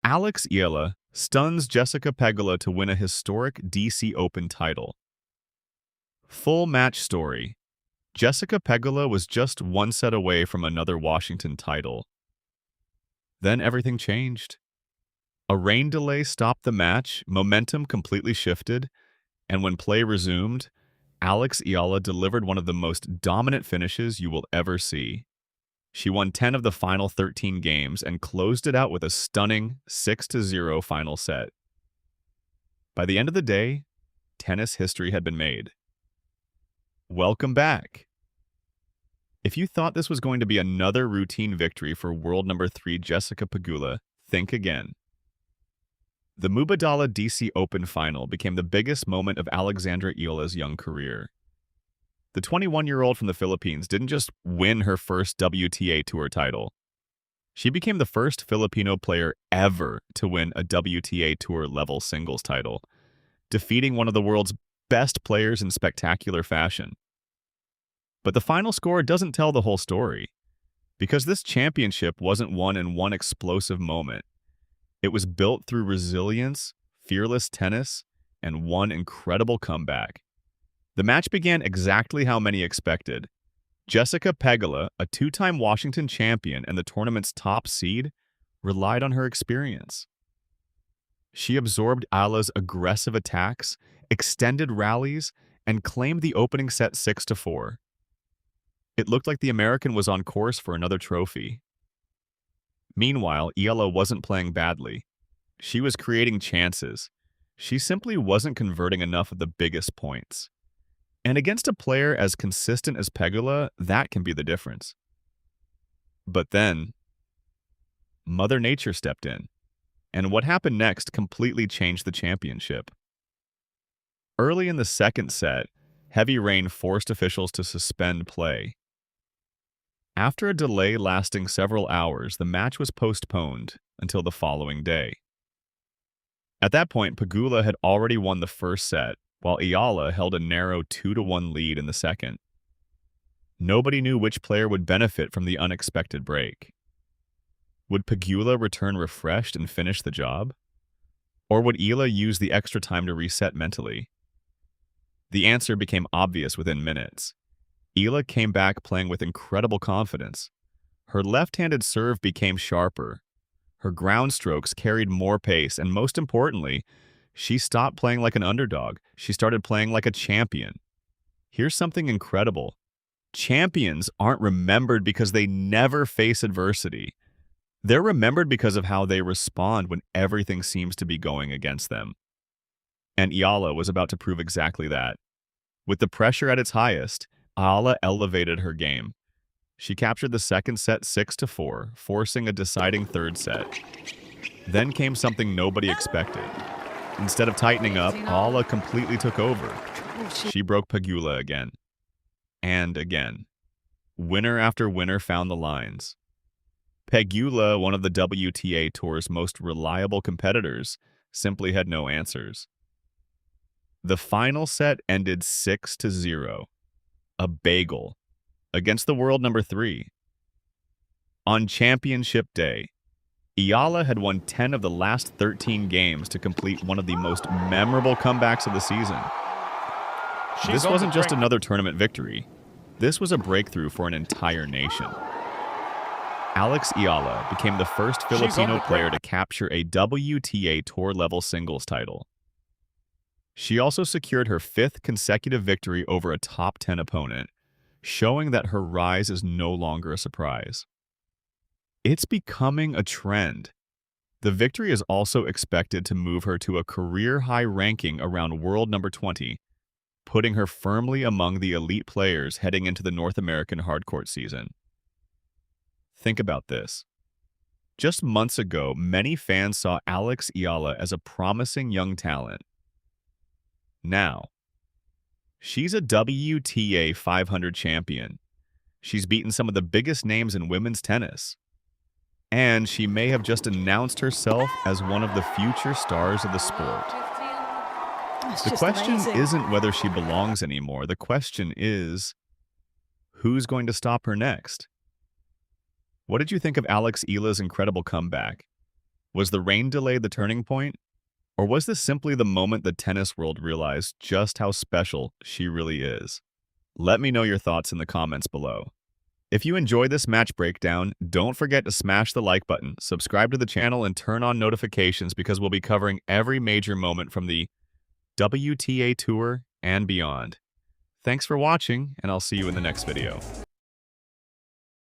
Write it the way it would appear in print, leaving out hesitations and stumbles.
Eala stuns Jessica Pegula to win a historic DC Open title. Full match story. Jessica Pegula was just one set away from another Washington title. Then everything changed. A rain delay stopped the match, momentum completely shifted, and when play resumed, Eala delivered one of the most dominant finishes you will ever see. She won 10 of the final 13 games and closed it out with a stunning 6-0 final set. By the end of the day, tennis history had been made. Welcome back. If you thought this was going to be another routine victory for world number 3 Jessica Pegula, think again. The Mubadala DC Open final became the biggest moment of Eala's young career. The 21-year-old from the Philippines didn't just win her first WTA Tour title. She became the first Filipino player ever to win a WTA Tour level singles title, defeating one of the world's best players in spectacular fashion. But the final score doesn't tell the whole story, because this championship wasn't won in one explosive moment. It was built through resilience, fearless tennis, and one incredible comeback. The match began exactly how many expected. Jessica Pegula, a two-time Washington champion and the tournament's top seed, relied on her experience. She absorbed Eala's aggressive attacks, extended rallies, and claimed the opening set 6-4. It looked like the American was on course for another trophy. Meanwhile, Eala wasn't playing badly. She was creating chances. She simply wasn't converting enough of the biggest points. And against a player as consistent as Pegula, that can be the difference. But then, Mother Nature stepped in, and what happened next completely changed the championship. Early in the second set, heavy rain forced officials to suspend play. After a delay lasting several hours, the match was postponed until the following day. At that point, Pegula had already won the first set, while Eala held a narrow 2-1 lead in the second. Nobody knew which player would benefit from the unexpected break. Would Pegula return refreshed and finish the job? Or would Eala use the extra time to reset mentally? The answer became obvious within minutes. Eala came back playing with incredible confidence. Her left-handed serve became sharper. Her ground strokes carried more pace, and most importantly, she stopped playing like an underdog. She started playing like a champion. Here's something incredible. Champions aren't remembered because they never face adversity. They're remembered because of how they respond when everything seems to be going against them. And Eala was about to prove exactly that. With the pressure at its highest, Eala elevated her game. She captured the second set 6-4, forcing a deciding third set. Then came something nobody expected. Instead of tightening up, Eala completely took over. She broke Pegula again. And again. Winner after winner found the lines. Pegula, one of the WTA Tour's most reliable competitors, simply had no answers. The final set ended 6-0. A bagel. Against the world number 3. On championship day, Eala had won 10 of the last 13 games to complete one of the most memorable comebacks of the season. This wasn't just another tournament victory. This was a breakthrough for an entire nation. Eala became the first Filipino player to capture a WTA Tour-level singles title. She also secured her 5th consecutive victory over a top 10 opponent, showing that her rise is no longer a surprise. It's becoming a trend. The victory is also expected to move her to a career-high ranking around world number 20, putting her firmly among the elite players heading into the North American hardcourt season. Think about this. Just months ago, many fans saw Eala as a promising young talent. Now, she's a WTA 500 champion. She's beaten some of the biggest names in women's tennis. And she may have just announced herself as one of the future stars of the sport. The question isn't whether she belongs anymore. The question is, who's going to stop her next? What did you think of Eala's incredible comeback? Was the rain delay the turning point? Or was this simply the moment the tennis world realized just how special she really is? Let me know your thoughts in the comments below. If you enjoyed this match breakdown, don't forget to smash the like button, subscribe to the channel, and turn on notifications because we'll be covering every major moment from the WTA Tour and beyond. Thanks for watching, and I'll see you in the next video.